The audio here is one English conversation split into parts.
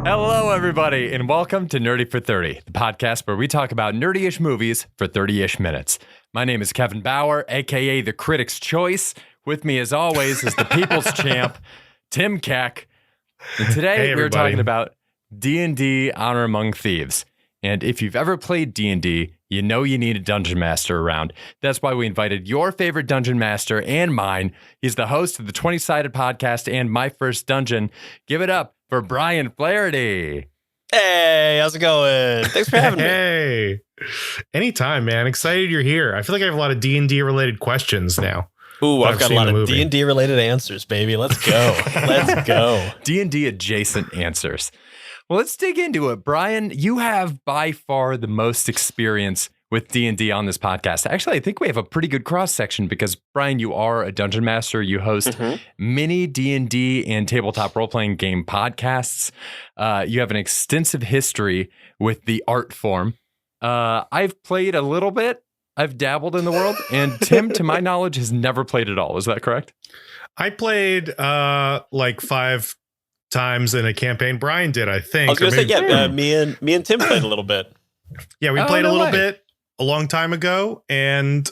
Hello, everybody, and welcome to Nerdy for 30, the podcast where we talk about nerdy-ish movies for 30-ish minutes. My name is Kevin Bauer, a.k.a. the Critic's Choice. With me, as always, is the People's Champ, Tim Keck. And today, we're talking about D&D Honor Among Thieves. And if you've ever played D&D, you know you need a Dungeon Master around. That's why we invited your favorite Dungeon Master and mine. He's the host of the 20-Sided Podcast and My First Dungeon. Give it up for Brian Flaherty. Hey, how's it going? Thanks for having me. Hey, anytime, man. Excited you're here. I feel like I have a lot of D&D related questions now. Ooh, I've got a lot of D&D related answers, baby. Let's go. Let's go. D&D adjacent answers. Well, let's dig into it. Brian, you have by far the most experience with D&D on this podcast. Actually, I think we have a pretty good cross-section because, Brian, you are a Dungeon Master. You host many D&D and tabletop role-playing game podcasts. You have an extensive history with the art form. I've played a little bit. I've dabbled in the world. And Tim, to my knowledge, has never played at all. Is that correct? I played like 5 times in a campaign. Brian did, I think. I was going to say, yeah, me and Tim played a little bit. Yeah, we played a little bit a long time ago, and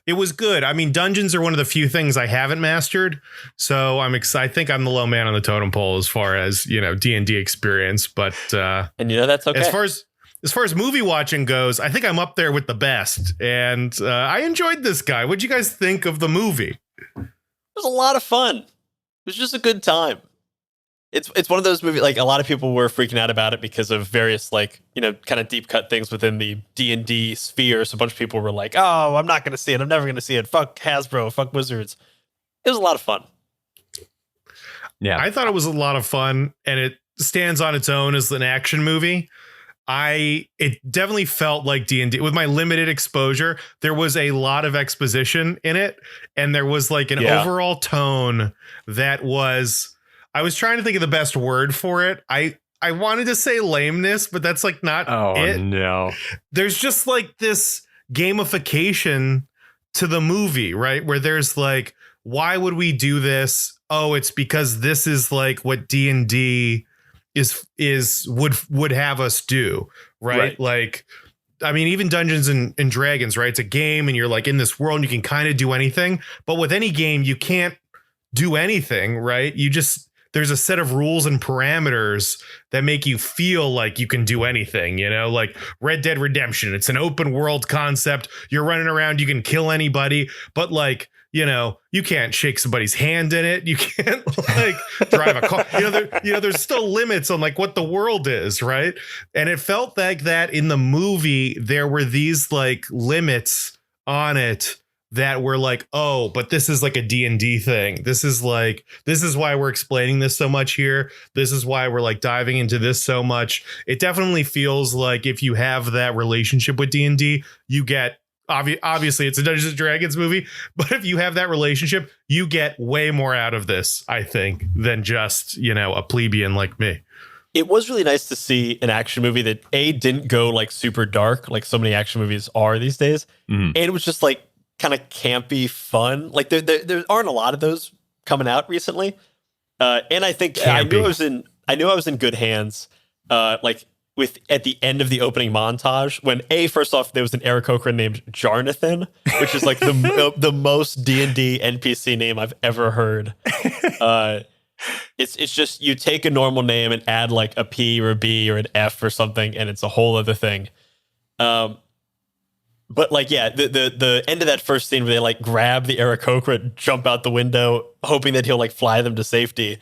it was good. I mean, dungeons are one of the few things I haven't mastered, so I'm excited. I think I'm the low man on the totem pole as far as, you know, D&D experience, but and you know that's okay. As far as movie watching goes, I think I'm up there with the best, and I enjoyed this guy. What'd you guys think of the movie? It was a lot of fun. It was just a good time. It's one of those movies, like, a lot of people were freaking out about it because of various, like, you know, kind of deep cut things within the D&D sphere. So a bunch of people were like, oh, I'm not going to see it. I'm never going to see it. Fuck Hasbro. Fuck Wizards. It was a lot of fun. Yeah, I thought it was a lot of fun, and it stands on its own as an action movie. It definitely felt like D&D. With my limited exposure, there was a lot of exposition in it, and there was like an overall tone that was... I was trying to think of the best word for it. I wanted to say lameness, but that's like not it. Oh, no. There's just like this gamification to the movie, right? Where there's like, why would we do this? Oh, it's because this is like what D&D would have us do, right? Like, I mean, even Dungeons and Dragons, right? It's a game and you're like in this world and you can kind of do anything. But with any game, you can't do anything, right? There's a set of rules and parameters that make you feel like you can do anything, you know, like Red Dead Redemption. It's an open world concept. You're running around. You can kill anybody. But like, you know, you can't shake somebody's hand in it. You can't like drive a car. There's still limits on like what the world is. Right. And it felt like that in the movie. There were these like limits on it that were like, oh, but this is like a D&D thing. This is why we're explaining this so much here. This is why we're like diving into this so much. It definitely feels like if you have that relationship with D&D, you get, obviously it's a Dungeons and Dragons movie, but if you have that relationship, you get way more out of this, I think, than just, you know, a plebeian like me. It was really nice to see an action movie that didn't go like super dark, like so many action movies are these days. And it was just like, kind of campy fun. Like there aren't a lot of those coming out recently. And I think I knew I was in good hands. Like at the end of the opening montage when first off, there was an Aarakocra named Jarnathan, which is like the most D&D NPC name I've ever heard. It's just, you take a normal name and add like a P or a B or an F or something, and it's a whole other thing. But like, yeah, the end of that first scene where they like grab the Aarakocra, jump out the window, hoping that he'll like fly them to safety,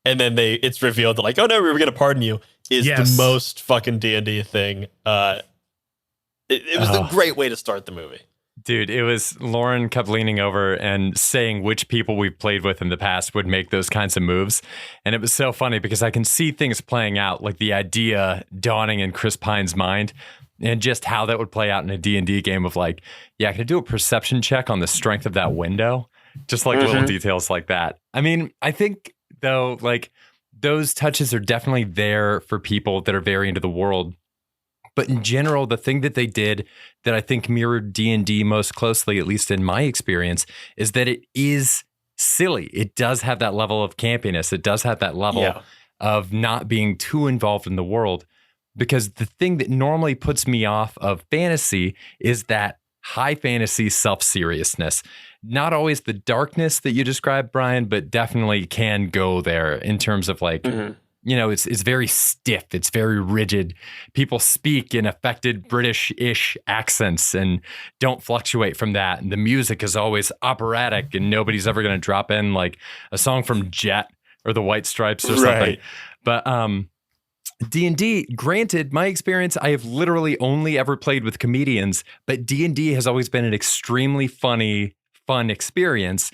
and then it's revealed that like, oh no, we were gonna pardon you, is the most fucking D&D thing. It was a great way to start the movie. Dude, it was, Lauren kept leaning over and saying which people we've played with in the past would make those kinds of moves. And it was so funny because I can see things playing out, like the idea dawning in Chris Pine's mind. And just how that would play out in a D&D game of like, yeah, can I do a perception check on the strength of that window? Just like little details like that. I mean, I think, though, like those touches are definitely there for people that are very into the world. But in general, the thing that they did that I think mirrored D&D most closely, at least in my experience, is that it is silly. It does have that level of campiness. It does have that level of not being too involved in the world. Because the thing that normally puts me off of fantasy is that high fantasy self-seriousness. Not always the darkness that you described, Brian, but definitely can go there in terms of like, it's very stiff. It's very rigid. People speak in affected British-ish accents and don't fluctuate from that. And the music is always operatic, and nobody's ever going to drop in like a song from Jet or the White Stripes or something. But D&D, granted, my experience, I have literally only ever played with comedians, but D&D has always been an extremely fun experience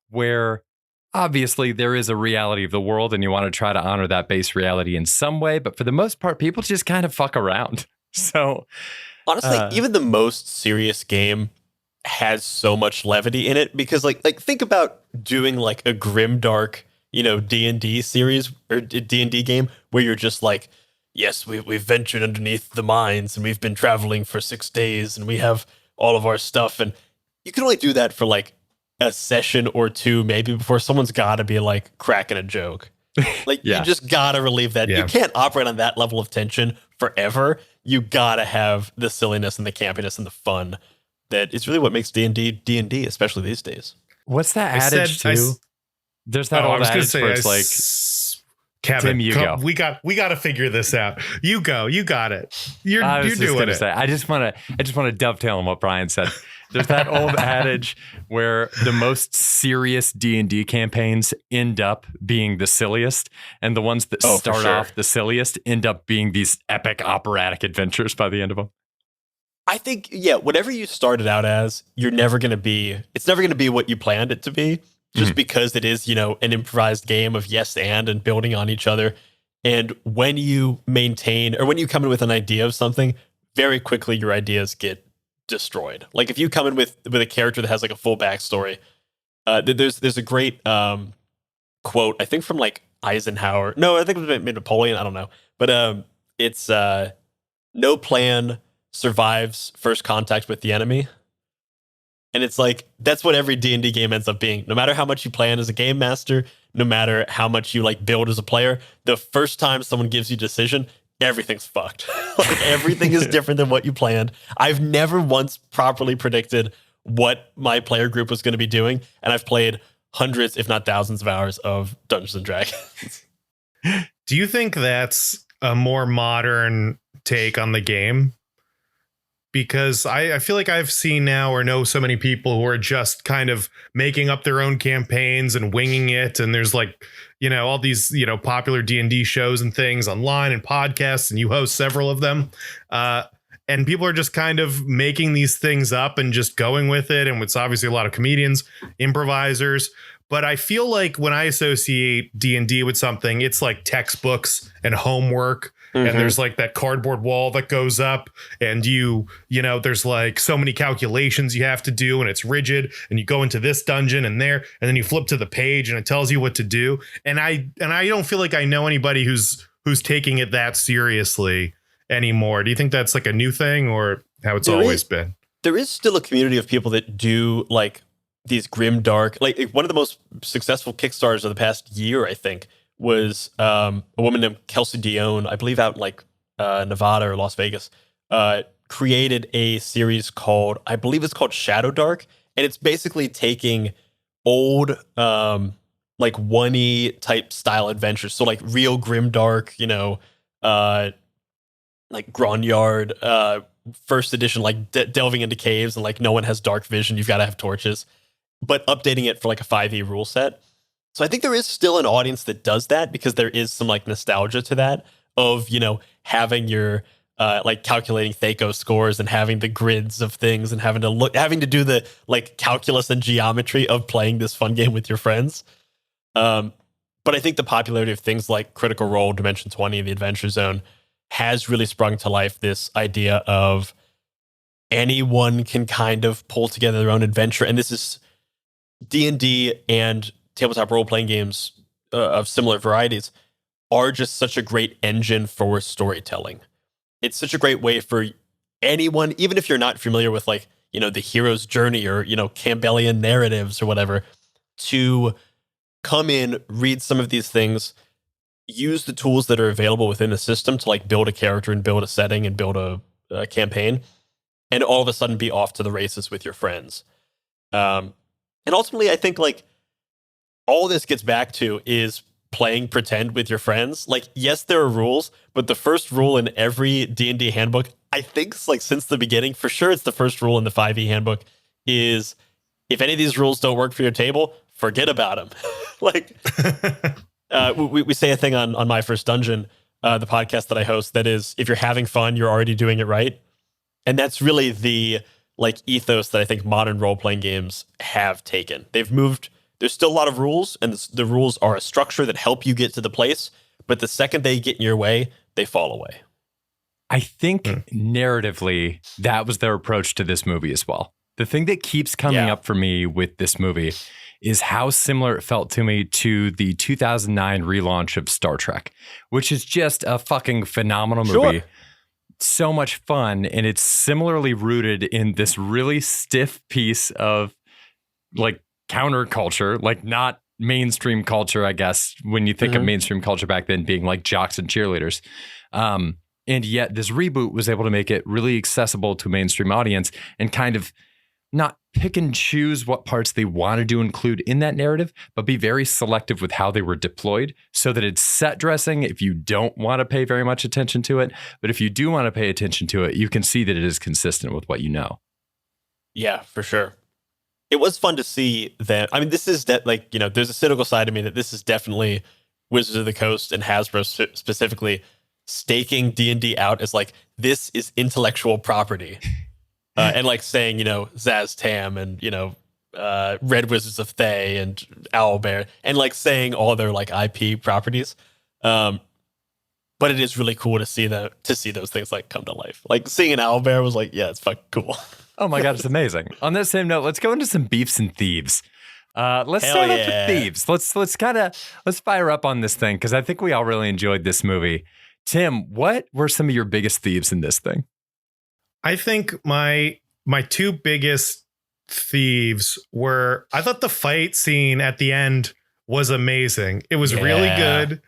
where obviously there is a reality of the world and you want to try to honor that base reality in some way. But for the most part, people just kind of fuck around. So honestly, even the most serious game has so much levity in it because like think about doing like a grimdark, D&D series or D&D game where you're just like, yes, we've ventured underneath the mines and we've been traveling for 6 days and we have all of our stuff. And you can only do that for like a session or two, maybe before someone's got to be like cracking a joke. Like you just got to relieve that. You can't operate on that level of tension forever. You got to have the silliness and the campiness and the fun that is really what makes D&D, especially these days. What's that adage too? There's that old adage where it's like, Kevin, Tim, go. We got to figure this out. You go. You got it. You're doing it. I just want to dovetail on what Brian said. There's that old adage where the most serious D&D campaigns end up being the silliest, and the ones that start off the silliest end up being these epic operatic adventures by the end of them. I think, whatever you started out as, it's never going to be what you planned it to be. Just because it is, an improvised game of yes and building on each other. And when you maintain or when you come in with an idea of something, very quickly your ideas get destroyed. Like if you come in with a character that has like a full backstory, there's a great quote, I think from like Eisenhower. No, I think it was Napoleon. I don't know. But it's no plan survives first contact with the enemy. And it's like, that's what every D&D game ends up being. No matter how much you plan as a game master, no matter how much you like build as a player, the first time someone gives you a decision, everything's fucked. Like everything is different than what you planned. I've never once properly predicted what my player group was going to be doing. And I've played hundreds, if not thousands of hours of Dungeons and Dragons. Do you think that's a more modern take on the game? Because I feel like I've seen now or know so many people who are just kind of making up their own campaigns and winging it. And there's like, all these, popular D&D shows and things online and podcasts, and you host several of them. And people are just kind of making these things up and just going with it. And it's obviously a lot of comedians, improvisers. But I feel like when I associate D&D with something, it's like textbooks and homework. And there's like that cardboard wall that goes up and there's like so many calculations you have to do and it's rigid and you go into this dungeon and there and then you flip to the page and it tells you what to do. And I don't feel like I know anybody who's taking it that seriously anymore. Do you think that's like a new thing or how it's always been? There is still a community of people that do like these grim dark, like one of the most successful Kickstarters of the past year, I think, was a woman named Kelsey Dione, I believe out in like Nevada or Las Vegas, created a series called, I believe it's called Shadow Dark. And it's basically taking old, like 1E type style adventures. So like real grimdark, like Grognard, first edition, like delving into caves and like no one has dark vision. You've got to have torches, but updating it for like a 5e rule set. So I think there is still an audience that does that because there is some like nostalgia to that of, having your like calculating Thaco scores and having the grids of things and having to do the like calculus and geometry of playing this fun game with your friends. But I think the popularity of things like Critical Role, Dimension 20, the Adventure Zone has really sprung to life this idea of anyone can kind of pull together their own adventure. And this is D&D and tabletop role-playing games of similar varieties are just such a great engine for storytelling. It's such a great way for anyone, even if you're not familiar with like, the hero's journey or, Campbellian narratives or whatever, to come in, read some of these things, use the tools that are available within the system to like build a character and build a setting and build a campaign, and all of a sudden be off to the races with your friends. And ultimately, I think like all this gets back to is playing pretend with your friends. Like, yes, there are rules, but the first rule in every D&D handbook, I think like since the beginning, for sure it's the first rule in the 5e handbook, is if any of these rules don't work for your table, forget about them. Like, we say a thing on My First Dungeon, the podcast that I host, that is, if you're having fun, you're already doing it right. And that's really the like ethos that I think modern role-playing games have taken. They've moved. There's still a lot of rules, and the rules are a structure that help you get to the place. But the second they get in your way, they fall away. I think narratively, that was their approach to this movie as well. The thing that keeps coming up for me with this movie is how similar it felt to me to the 2009 relaunch of Star Trek, which is just a fucking phenomenal movie. Sure. So much fun, and it's similarly rooted in this really stiff piece of like counterculture, like not mainstream culture, I guess, when you think of mainstream culture back then being like jocks and cheerleaders. And yet this reboot was able to make it really accessible to a mainstream audience and kind of not pick and choose what parts they wanted to include in that narrative, but be very selective with how they were deployed so that it's set dressing if you don't want to pay very much attention to it. But if you do want to pay attention to it, you can see that it is consistent with what you know. Yeah, for sure. It was fun to see that. I mean, this is that, like, you know, there's a cynical side to me that this is definitely Wizards of the Coast and Hasbro specifically staking D&D out as like, this is intellectual property. And like saying, you know, Zaz Tam and, you know, Red Wizards of Thay and Owlbear, and like saying all their like IP properties. But it is really cool to see those things like come to life. Like seeing an Owlbear was like, yeah, it's fucking cool. Oh my God, it's amazing. On that same note, let's go into some beefs and thieves. Let's start off with Thieves. Let's fire up on this thing because I think we all really enjoyed this movie. Tim, what were some of your biggest thieves in this thing? I think my two biggest thieves were, I thought the fight scene at the end was amazing. It was really good.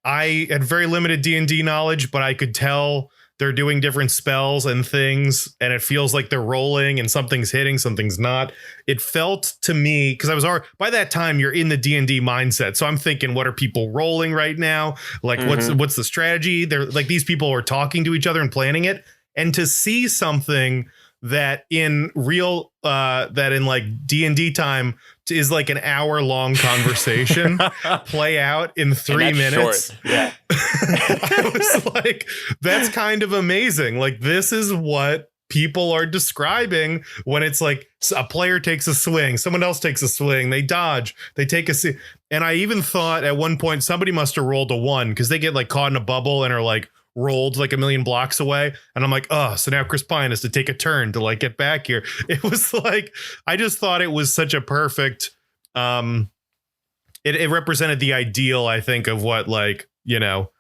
I had very limited D&D knowledge, but I could tell they're doing different spells and things, and it feels like they're rolling and something's hitting, something's not. It felt to me, because I was already, by that time you're in the D&D mindset. So I'm thinking, what are people rolling right now? Like, what's the strategy? They're like, these people are talking to each other and planning it. And to see something that in real, that in like D&D time is like an hour-long conversation play out in 3 minutes. Short. Yeah. I was like, that's kind of amazing. Like, this is what people are describing when it's like a player takes a swing, someone else takes a swing, they dodge, they take a swing. And I even thought at one point somebody must have rolled a 1 because they get like caught in a bubble and are like rolled like a million blocks away. And I'm like, oh, so now Chris Pine has to take a turn to like get back here. It was like, I just thought it was such a perfect, it represented the ideal, I think, of what, like, you know,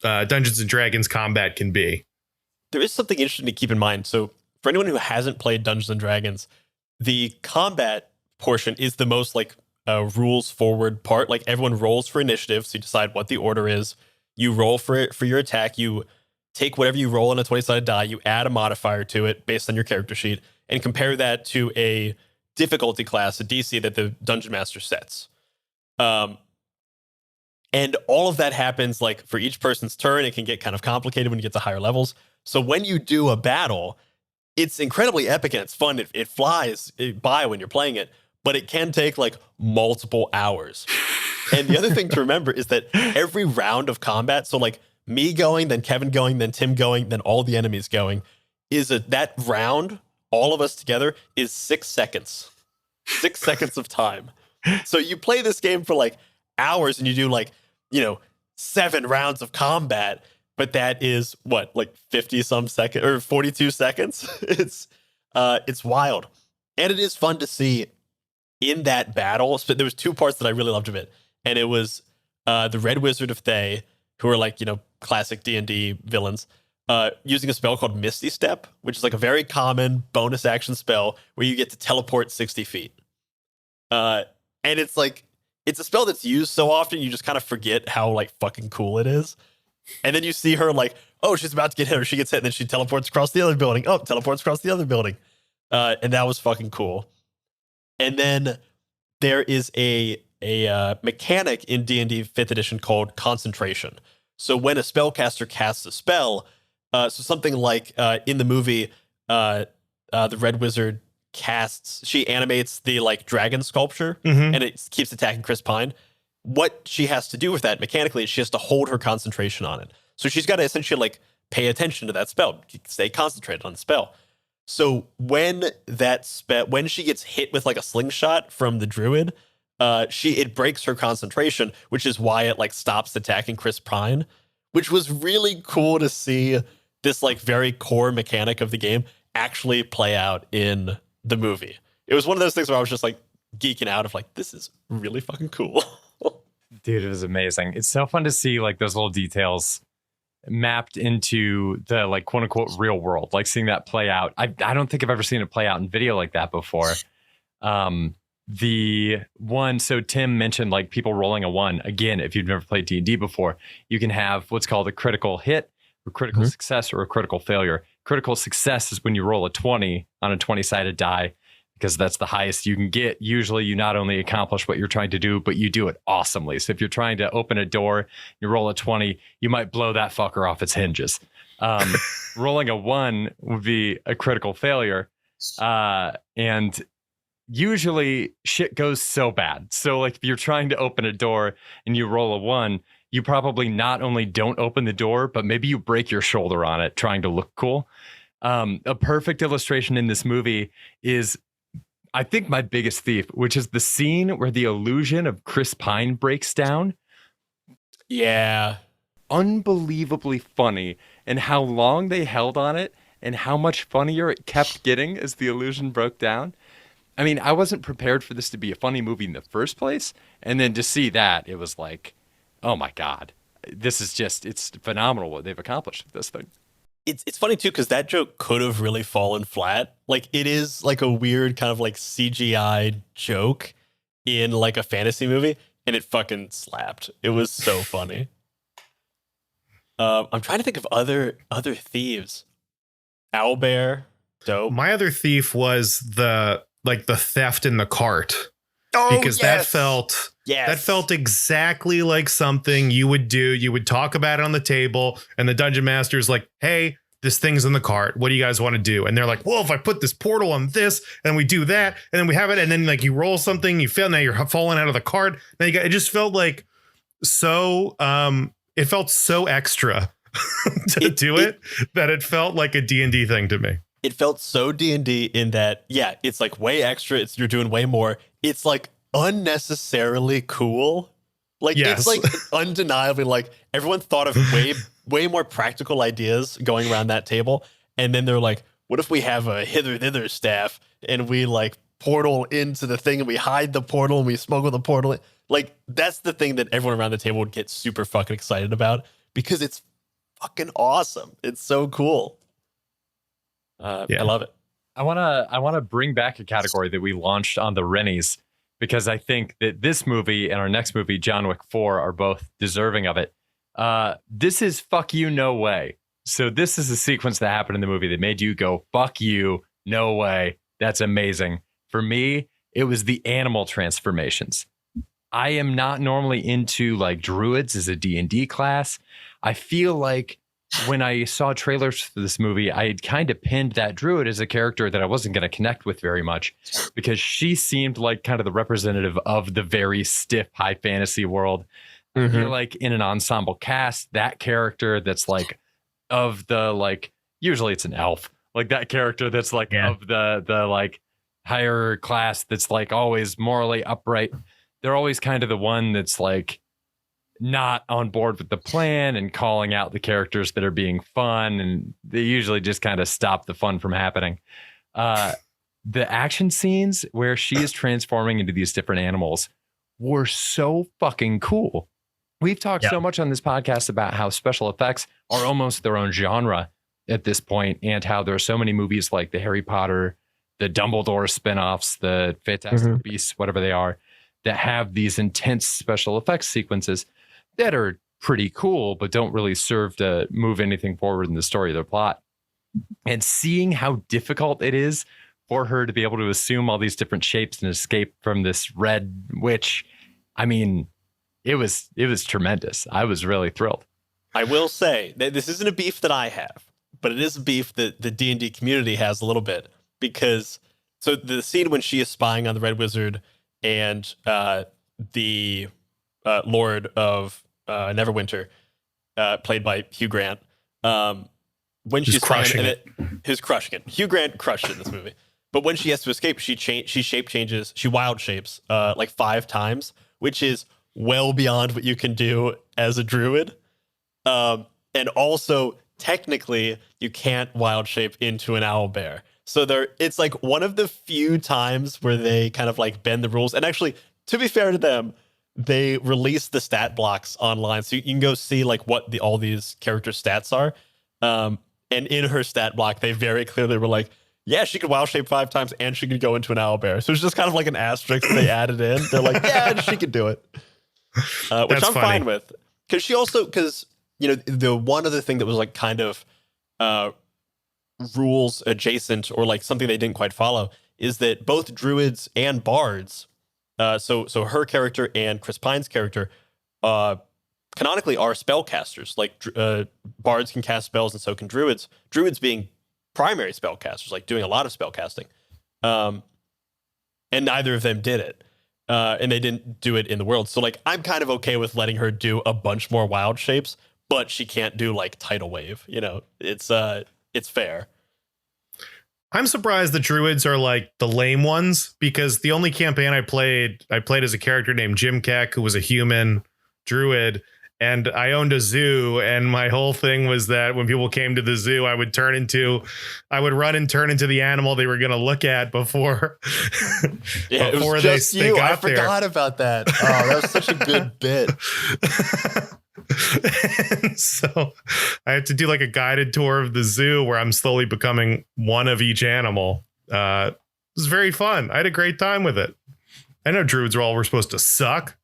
Dungeons and Dragons combat can be. There is something interesting to keep in mind. So for anyone who hasn't played Dungeons and Dragons, the combat portion is the most like rules forward part. Like everyone rolls for initiative. So you decide what the order is. You roll for it for your attack. You take whatever you roll on a 20-sided die. You add a modifier to it based on your character sheet and compare that to a difficulty class, a DC that the Dungeon Master sets. And all of that happens like for each person's turn. It can get kind of complicated when you get to higher levels. So when you do a battle, it's incredibly epic and it's fun. It flies by when you're playing it, but it can take like multiple hours. And the other thing to remember is that every round of combat, so like me going, then Kevin going, then Tim going, then all the enemies going, that round, all of us together, is 6 seconds. 6 seconds of time. So you play this game for like hours and you do like, you know, 7 rounds of combat, but that is what, like 50 some seconds or 42 seconds. It's wild. And it is fun to see in that battle. So there was 2 parts that I really loved of it. And it was the Red Wizard of Thay, who are like, you know, classic D&D villains, using a spell called Misty Step, which is like a very common bonus action spell where you get to teleport 60 feet. And it's like, it's a spell that's used so often you just kind of forget how like fucking cool it is. And then you see her like, oh, she's about to get hit, or she gets hit, and then she teleports across the other building. Oh, teleports across the other building. And that was fucking cool. And then there is a mechanic in D&D 5th edition called concentration. So when a spellcaster casts a spell, so something like in the movie, the Red Wizard she animates the like dragon sculpture, and it keeps attacking Chris Pine. What she has to do with that mechanically is she has to hold her concentration on it. So she's got to essentially like pay attention to that spell, stay concentrated on the spell. So when she gets hit with like a slingshot from the druid, it breaks her concentration, which is why it like stops attacking Chris Pine, which was really cool to see this like very core mechanic of the game actually play out in the movie. It was one of those things where I was just like geeking out of like, this is really fucking cool. Dude, it was amazing. It's so fun to see like those little details mapped into the like quote unquote real world, like seeing that play out. I don't think I've ever seen it play out in video like that before. So Tim mentioned like people rolling a 1. Again, if you've never played D&D before, you can have what's called a critical hit, or critical success, or a critical failure. Critical success is when you roll a 20 on a 20-sided die, because that's the highest you can get. Usually you not only accomplish what you're trying to do, but you do it awesomely. So if you're trying to open a door, you roll a 20, you might blow that fucker off its hinges. Rolling a 1 would be a critical failure. And usually shit goes so bad. So like if you're trying to open a door and you roll a 1, you probably not only don't open the door, but maybe you break your shoulder on it trying to look cool. A perfect illustration in this movie is, I think, my biggest thief, which is the scene where the illusion of Chris Pine breaks down. Yeah. Unbelievably funny, and how long they held on it and how much funnier it kept getting as the illusion broke down. I mean, I wasn't prepared for this to be a funny movie in the first place. And then to see that, it was like, oh my God, it's phenomenal what they've accomplished with this thing. It's funny too, because that joke could have really fallen flat. Like it is like a weird kind of like CGI joke in like a fantasy movie, and it fucking slapped. It was so funny. I'm trying to think of other thieves. Owlbear, dope. My other thief was the theft in the cart. Oh, because yes. that felt exactly like something you would do. You would talk about it on the table, and the dungeon master's like, hey, this thing's in the cart. What do you guys want to do? And they're like, well, if I put this portal on this, and we do that, and then we have it, and then like you roll something, you fail, now you're falling out of the cart. Now it just felt like so it felt so extra to do it that it felt like a D&D thing to me. It felt so D&D in that, yeah, it's like way extra. You're doing way more. It's like unnecessarily cool. Like, yes. It's like undeniably like everyone thought of way more practical ideas going around that table. And then they're like, what if we have a hither-thither staff and we like portal into the thing and we hide the portal and we smuggle the portal? Like, that's the thing that everyone around the table would get super fucking excited about because it's fucking awesome. It's so cool. I love it. I want to bring back a category that we launched on the Rennies, because I think that this movie and our next movie, John Wick 4, are both deserving of it. This is fuck you, no way. So this is a sequence that happened in the movie that made you go, fuck you, no way. That's amazing. For me, it was the animal transformations. I am not normally into like druids as a D&D class. I feel like when I saw trailers for this movie, I had kind of pinned that druid as a character that I wasn't going to connect with very much, because she seemed like kind of the representative of the very stiff high fantasy world. I feel like in an ensemble cast, that character that's like of the like, usually it's an elf, like that character that's like of the like higher class that's like always morally upright. They're always kind of the one that's like not on board with the plan and calling out the characters that are being fun, and they usually just kind of stop the fun from happening. The action scenes where she is transforming into these different animals were so fucking cool. We've talked so much on this podcast about how special effects are almost their own genre at this point, and how there are so many movies like the Harry Potter, the Dumbledore spinoffs, the Fantastic Beasts, whatever they are, that have these intense special effects sequences that are pretty cool, but don't really serve to move anything forward in the story or the plot. And seeing how difficult it is for her to be able to assume all these different shapes and escape from this red witch, I mean, it was tremendous. I was really thrilled. I will say that this isn't a beef that I have, but it is a beef that the D&D community has a little bit, because so the scene when she is spying on the Red Wizard and the Lord of Neverwinter, played by Hugh Grant, when she's crushing it. Who's crushing it. Hugh Grant crushed it in this movie. But when she has to escape, she shape changes, she wild shapes like 5 times, which is well beyond what you can do as a druid. And also, technically, you can't wild shape into an owlbear. So it's like one of the few times where they kind of like bend the rules. And actually, to be fair to them, they released the stat blocks online, so you can go see like what all these character stats are. And in her stat block, they very clearly were like, yeah, she could wild shape 5 times and she could go into an owlbear. So it's just kind of like an asterisk they added in. They're like, yeah, she could do it. Which I'm fine with. Because you know, the one other thing that was like kind of rules adjacent, or like something they didn't quite follow, is that both druids and bards, so her character and Chris Pine's character, canonically are spellcasters. Like bards can cast spells, and so can druids. Druids being primary spellcasters, like doing a lot of spellcasting. And neither of them did it. And they didn't do it in the world. So like, I'm kind of okay with letting her do a bunch more wild shapes, but she can't do like tidal wave. You know, it's fair. I'm surprised the druids are like the lame ones, because the only campaign I played as a character named Jim Keck, who was a human druid, and I owned a zoo, and my whole thing was that when people came to the zoo, I would run and turn into the animal they were going to look at before, yeah, before it was just they you. got I forgot about that. Oh, that was such a good bit. And so I had to do like a guided tour of the zoo where I'm slowly becoming one of each animal. It was very fun. I had a great time with it. I know druids were supposed to suck.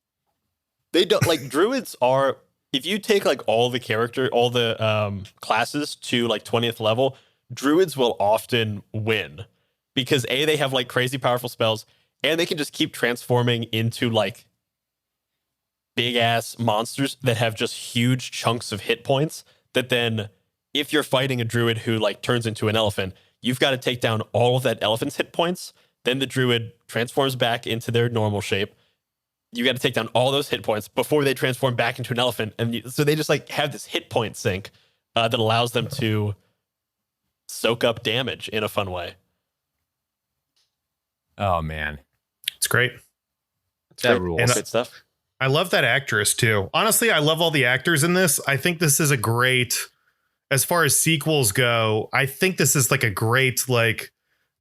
They don't, like, druids are, if you take like all the classes to like 20th level, druids will often win, because they have like crazy powerful spells, and they can just keep transforming into like big ass monsters that have just huge chunks of hit points, that then if you're fighting a druid who like turns into an elephant, you've got to take down all of that elephant's hit points. Then the druid transforms back into their normal shape. You got to take down all those hit points before they transform back into an elephant. And so they just like have this hit point sink that allows them to soak up damage in a fun way. Oh man, it's great. That rules. Good stuff. I love that actress too. Honestly, I love all the actors in this. I think this is a great, as far as sequels go, I think this is like a great like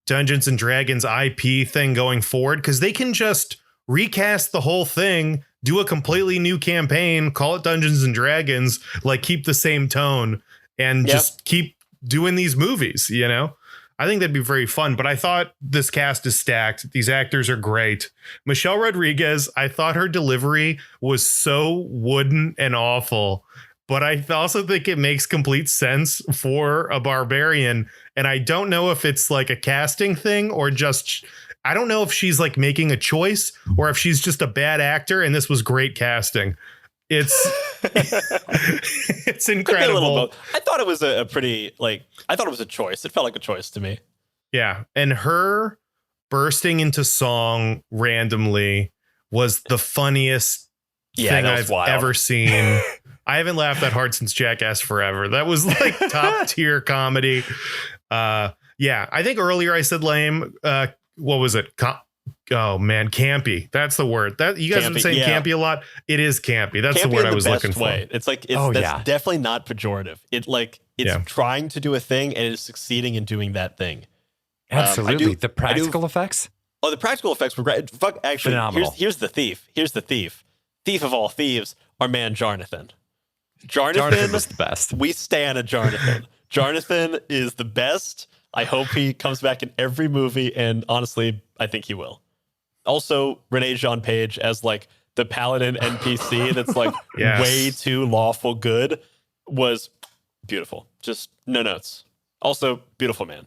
Dungeons and Dragons IP thing going forward, because they can just recast the whole thing, do a completely new campaign, call it Dungeons and Dragons, like keep the same tone, and just keep doing these movies, you know? I think that'd be very fun, but I thought this cast is stacked. These actors are great. Michelle Rodriguez, I thought her delivery was so wooden and awful, but I also think it makes complete sense for a barbarian. And I don't know if it's like a casting thing or just, I don't know if she's like making a choice or if she's just a bad actor. And this was great casting. It's incredible. I thought it was I thought it was a choice. It felt like a choice to me. Yeah. And her bursting into song randomly was the funniest thing I've ever seen. I haven't laughed that hard since Jackass Forever. That was like top tier comedy. Yeah. I think earlier I said lame. What was it? Oh man, campy. That's the word. That you guys have been saying campy a lot. It is campy. That's campy the word I was looking for. It's like that's definitely not pejorative. It's trying to do a thing and it's succeeding in doing that thing. Absolutely. The practical effects. Oh, the practical effects were great. Actually, phenomenal. Here's the thief. Here's the thief. Thief of all thieves, our man Jarnathan. Jarnathan was the best. We stan a Jarnathan. Jarnathan is the best. I hope he comes back in every movie, and honestly, I think he will. also Renee Jean Page as like the paladin NPC that's like way too lawful good was beautiful. Just no notes. Also, beautiful man.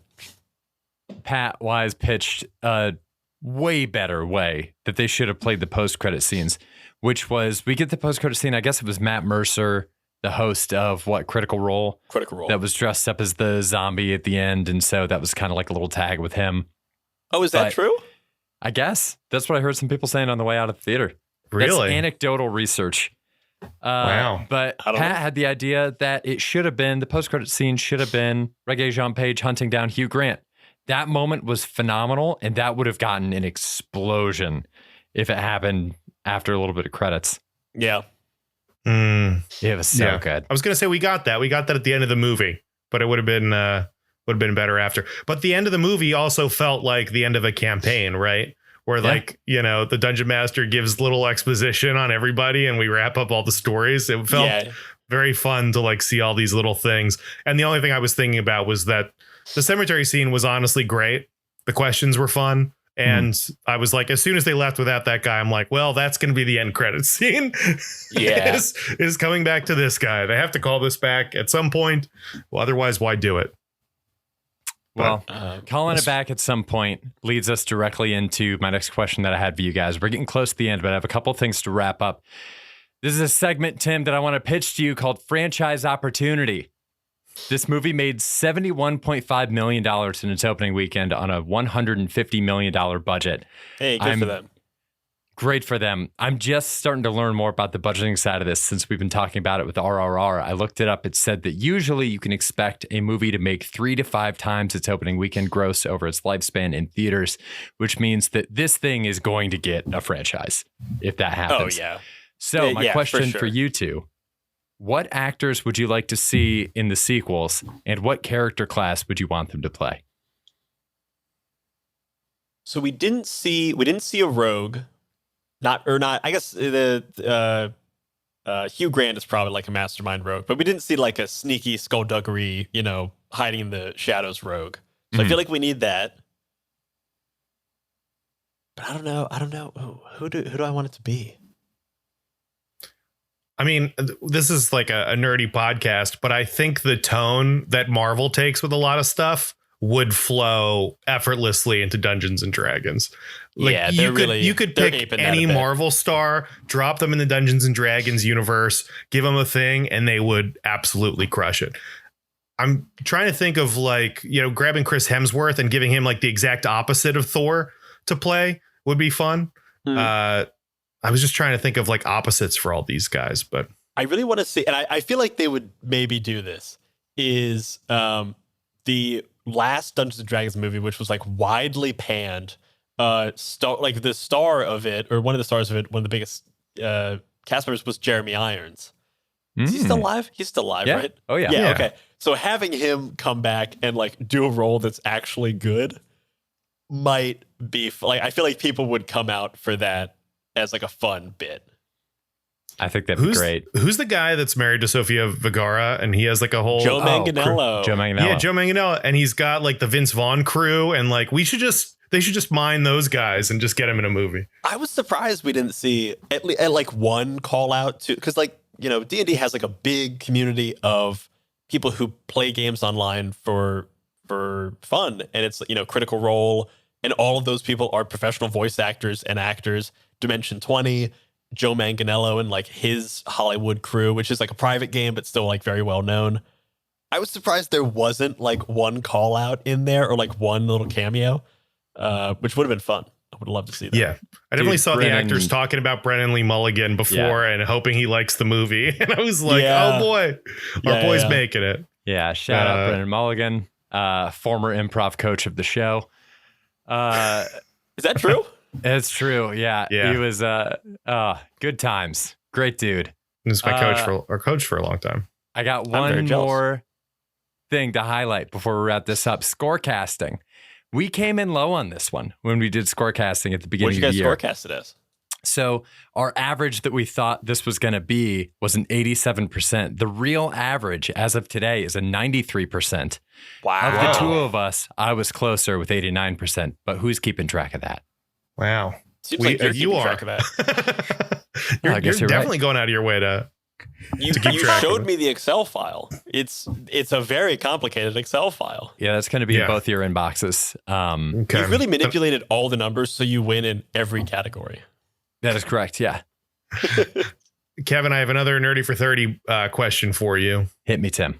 Pat Wise pitched a way better way that they should have played the post-credit scenes, which was we get the post-credit scene. I guess it was Matt Mercer, the host of Critical Role, that was dressed up as the zombie at the end, and so that was kind of like a little tag with him. Oh, is that true? I guess that's what I heard some people saying on the way out of the theater. Really? That's anecdotal research. Wow. But Pat had the idea that it should have been, the post-credit scene should have been Regé Jean Page hunting down Hugh Grant. That moment was phenomenal, and that would have gotten an explosion if it happened after a little bit of credits. Yeah. It was so good. I was going to say we got that. We got that at the end of the movie, but it would have been better after. But the end of the movie also felt like the end of a campaign, right? Where the dungeon master gives little exposition on everybody and we wrap up all the stories. It felt very fun to like see all these little things. And the only thing I was thinking about was that the cemetery scene was honestly great. The questions were fun. And I was like, as soon as they left without that guy, I'm like, well, that's going to be the end credits scene. Yeah. is coming back to this guy. They have to call this back at some point. Well, otherwise, why do it? Well, calling it back at some point leads us directly into my next question that I had for you guys. We're getting close to the end, but I have a couple things to wrap up. This is a segment, Tim, that I want to pitch to you called Franchise Opportunity. This movie made $71.5 million in its opening weekend on a $150 million budget. Hey, good for them. Great for them. I'm just starting to learn more about the budgeting side of this since we've been talking about it with RRR. I looked it up. It said that usually you can expect a movie to make 3 to 5 times its opening weekend gross over its lifespan in theaters, which means that this thing is going to get a franchise if that happens. Oh, yeah. So my question for you two, what actors would you like to see in the sequels, and what character class would you want them to play? So we didn't see a rogue. I guess the Hugh Grant is probably like a mastermind rogue, but we didn't see like a sneaky skullduggery, hiding in the shadows rogue. So I feel like we need that. But I don't know. Who do I want it to be? I mean, this is like a nerdy podcast, but I think the tone that Marvel takes with a lot of stuff would flow effortlessly into Dungeons and Dragons. Like, yeah, you could pick any Marvel star, drop them in the Dungeons and Dragons universe, give them a thing, and they would absolutely crush it. I'm trying to think of grabbing Chris Hemsworth and giving him like the exact opposite of Thor to play would be fun. I was just trying to think of like opposites for all these guys, but I really want to see, and I feel like they would maybe do this, is the last Dungeons and Dragons movie, which was like widely panned. The star of it, or one of the stars of it, one of the biggest cast members was Jeremy Irons. Is he still alive? He's still alive, right? Oh yeah. Yeah. Okay. So having him come back and like do a role that's actually good might be I feel like people would come out for that as like a fun bit. I think that'd be great. Who's the guy that's married to Sofia Vergara and he has like a whole Joe Manganiello. Joe Manganiello. Yeah, Joe Manganiello, and he's got like the Vince Vaughn crew, and like they should just mine those guys and just get them in a movie. I was surprised we didn't see at like one call out to, because D&D has like a big community of people who play games online for fun, and it's Critical Role, and all of those people are professional voice actors and actors. Dimension 20, Joe Manganiello and like his Hollywood crew, which is like a private game but still like very well known. I was surprised there wasn't like one call out in there or like one little cameo, which would have been fun. I would love to see that. Yeah, I definitely saw the actors talking about Brennan Lee Mulligan before and hoping he likes the movie, and I was like, oh boy, our boy's making it. Yeah, shout out Brennan Mulligan, former improv coach of the show. Is that true? It's true. Yeah. He was good times. Great dude. He was my coach for a long time. I got one more thing to highlight before we wrap this up. Scorecasting. We came in low on this one when we did scorecasting at the beginning of the year. What did you guys scorecast it as? So our average that we thought this was going to be was an 87%. The real average as of today is a 93%. Wow. Of the two of us, I was closer with 89%. But who's keeping track of that? Wow. Seems like you're you keeping are. track of that. you're definitely right. going out of your way to You keep track of showed it. me the Excel file. It's a very complicated Excel file. Yeah, that's going to be in both your inboxes. Okay. You've really manipulated all the numbers so you win in every category. That is correct. Yeah. Kevin, I have another Nerdy for 30 question for you. Hit me, Tim.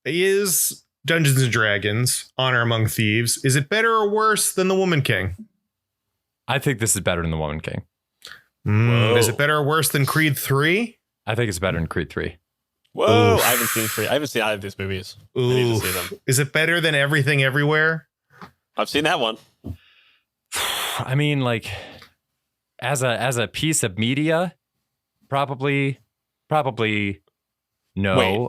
Is Dungeons and Dragons Honor Among Thieves, is it better or worse than The Woman King? I think this is better than The Woman King. Is it better or worse than Creed 3? I think it's better than Creed 3. Whoa, Oof. I haven't seen three. I haven't seen either of these movies. I Ooh. need to see them. Is it better than Everything Everywhere? I've seen that one. I mean, like, as a piece of media, probably no. Wait.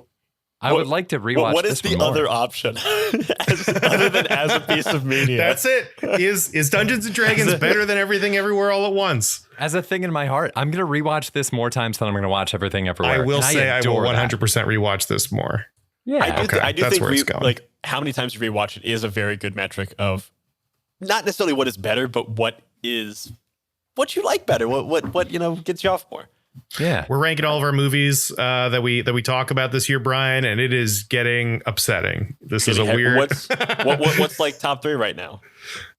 I would like to rewatch What is this the one more. other option other than as a piece of media? That's it. Is Dungeons and Dragons better than Everything Everywhere all at once? As a thing in my heart, I'm going to rewatch this more times than I'm going to watch Everything Everywhere. I will And say I will adore 100% that. rewatch this more. Yeah. I do that's think where it's going. like how many times you rewatch it is a very good metric of not necessarily what is better, but what you like better. What gets you off more. Yeah. We're ranking all of our movies that we talk about this year, Brian, and it is getting upsetting. This is a weird. What's like top 3 right now?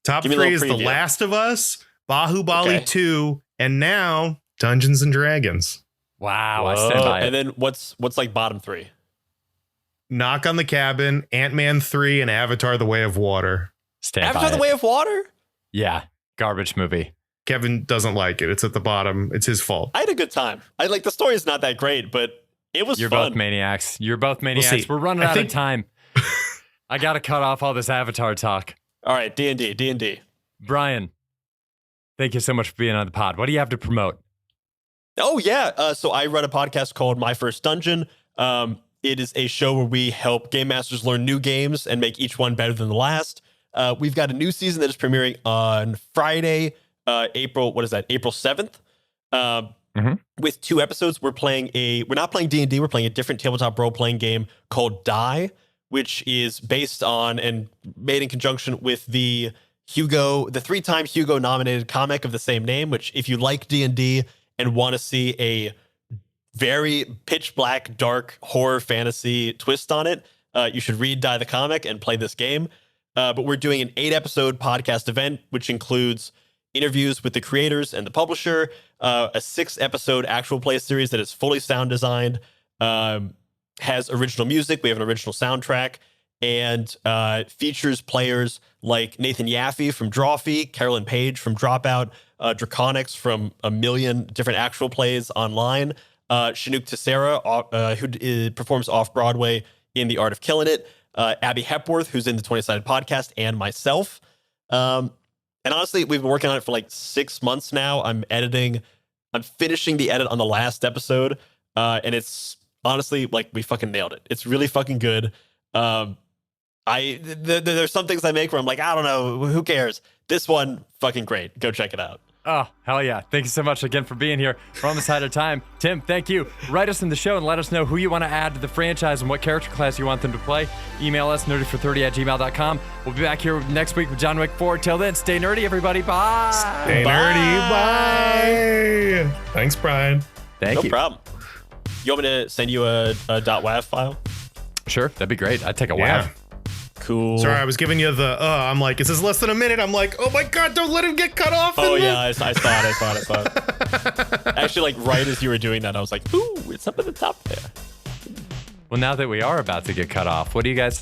Top Give me a 3 little is The preview. Last of Us, Bahubali Okay. 2, and now Dungeons and Dragons. Wow. I Whoa. stand by it. And then what's like bottom 3? Knock on the Cabin, Ant-Man 3, and Avatar: The Way of Water. Stand Avatar: by The it. Way of Water? Yeah. Garbage movie. Kevin doesn't like it. It's at the bottom. It's his fault. I had a good time. I like the story is not that great, but it was You're fun. both maniacs. You're both maniacs. see. We're running I out think- of time. I got to cut off all this Avatar talk. All right, D&D. Brian, thank you so much for being on the pod. What do you have to promote? Oh yeah. So I run a podcast called My First Dungeon. It is a show where we help game masters learn new games and make each one better than the last. We've got a new season that is premiering on Friday, April 7th. With 2 episodes. We're not playing D&D, we're playing a different tabletop role-playing game called Die, which is based on and made in conjunction with the 3-time Hugo nominated comic of the same name, which if you like D&D and want to see a very pitch black, dark horror fantasy twist on it, you should read Die the comic and play this game. But we're doing an 8-episode podcast event, which includes interviews with the creators and the publisher, a 6-episode actual play series that is fully sound designed, has original music. We have an original soundtrack, and features players like Nathan Yaffe from Drawfee, Carolyn Page from Dropout, Draconics from a million different actual plays online, Chinook Tessera, who performs off-Broadway in The Art of Killing It, Abby Hepworth, who's in the 20-Sided Podcast, and myself. And honestly, we've been working on it for like 6 months now. I'm finishing the edit on the last episode, and it's honestly like we fucking nailed it. It's really fucking good. There's some things I make where I'm like, I don't know, who cares? This one, fucking great. Go check it out. Oh, hell yeah. Thank you so much again for being here. We're almost out of time. Tim, thank you. Write us in the show and let us know who you want to add to the franchise and what character class you want them to play. Email us, nerdyfor30@gmail.com. We'll be back here next week with John Wick 4. Till then, stay nerdy, everybody. Bye. Stay nerdy. Bye. Thanks, Brian. Thank No you. problem. You want me to send you a .wav file? Sure, that'd be great. I'd take a Yeah. wow. Cool. Sorry, I was giving you the, I'm like, it says less than a minute. I'm like, oh my God, don't let him get cut off. Oh yeah, I saw it. Actually, like right as you were doing that, I was like, ooh, it's up at the top there. Well, now that we are about to get cut off, what do you guys